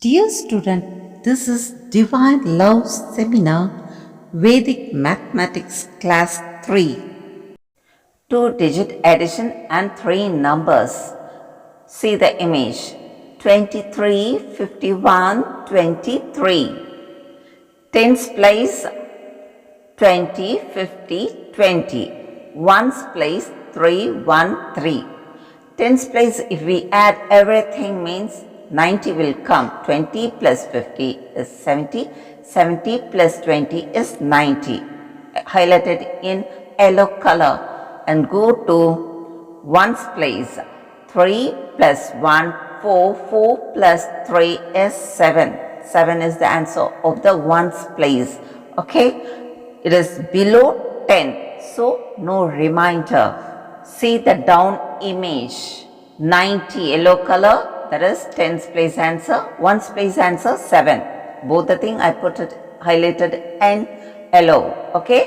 Dear student, this is Divine Love Seminar, Vedic Mathematics Class 3. Two-digit addition and three numbers. See the image. 23, 51, 23. Tens place 20, 50, 20. Ones place 3, 1, 3. Tens place, if we add everything, means 90 will come. 20 plus 50 is 70. 70 plus 20 is 90. Highlighted in yellow color. And go to ones place. 3 plus 1, 4. 4 plus 3 is 7. 7 is the answer of the ones place. Okay. It is below 10. So, no reminder. See the down image. 90 yellow color, that is tens place answer. Ones place answer 7. Both the thing I put it highlighted in yellow. Okay.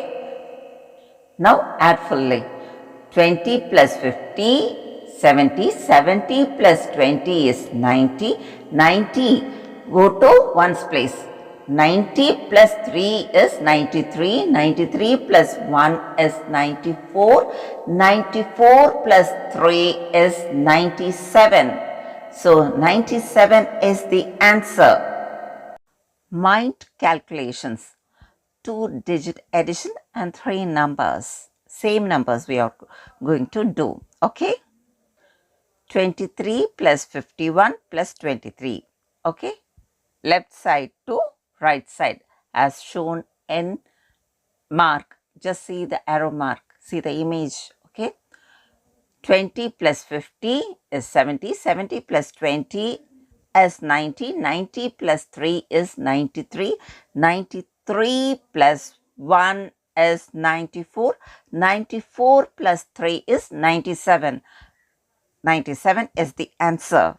Now add fully. 20 plus 50, 70. 70 plus 20 is 90. 90. Go to ones place. 90 plus 3 is 93. 93 plus 1 is 94. 94 plus 3 is 97. So 97 is the answer. Mind calculations. Two-digit addition and three numbers. Same numbers we are going to do. Okay. 23 plus 51 plus 23. Okay. Left side to right side as shown in mark. Just see the arrow mark. See the image. Okay. 20 plus 50 is 70. 70 plus 20 is 90. 90 plus 3 is 93. 93 plus 1 is 94. 94 plus 3 is 97. 97 is the answer.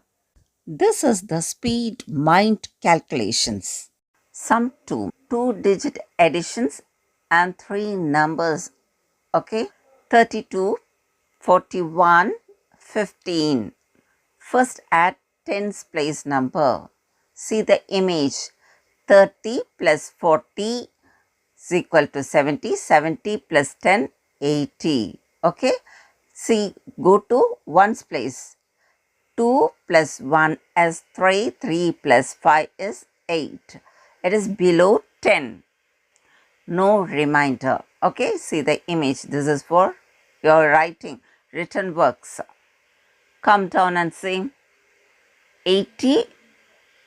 This is the speed mind calculations. Sum 2. Two-digit additions and three numbers. Okay. 32, 41, 15. First add tens place number. See the image. 30 plus 40 is equal to 70. 70 plus 10, 80. Okay. See, go to ones place. 2 plus 1 is 3. 3 plus 5 is 8. It is below 10. No reminder. Okay. See the image. This is for your written works. Come down and see. 80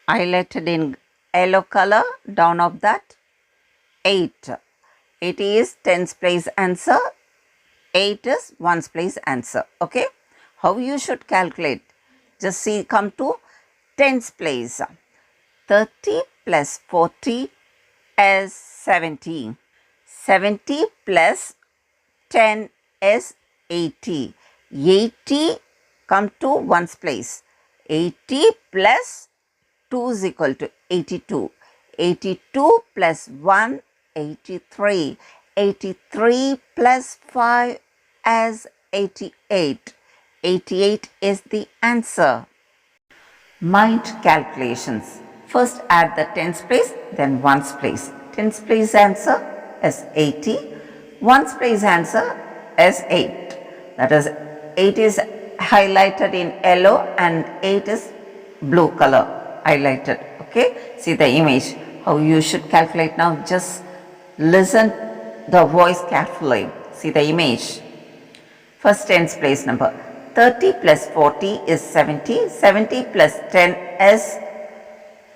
highlighted in yellow color. Down of that 8. 80 is tens place answer. 8 is ones place answer. Okay. How you should calculate? Just see, come to tens place. 30 plus 40 is 70. 70 plus 10 is 80. 80 come to ones place. 80 plus 2 is equal to 82. 82 plus 1, 83. 83 plus 5 is 88. 88 is the answer. Mind calculations. First add the tens place, then ones place. Tens place answer is 80. Ones place answer is 8. That is 8 is highlighted in yellow and 8 is blue color highlighted. Okay. See the image. How you should calculate now. Just listen the voice carefully. See the image. First tens place number. 30 plus 40 is 70. 70 plus 10 is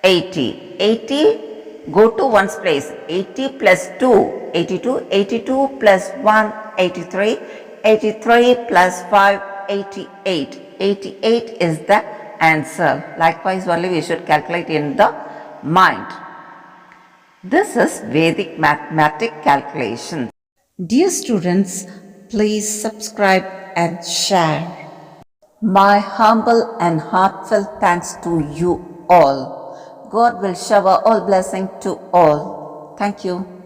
80. 80 go to ones place. 80 plus 2, 82. 82 plus 1, 83. 83 plus 5, 88. 88 is the answer. Likewise, only we should calculate in the mind. This is Vedic mathematic calculation. Dear students, please subscribe and share. My humble and heartfelt thanks to you all. God will shower all blessing to all. Thank you.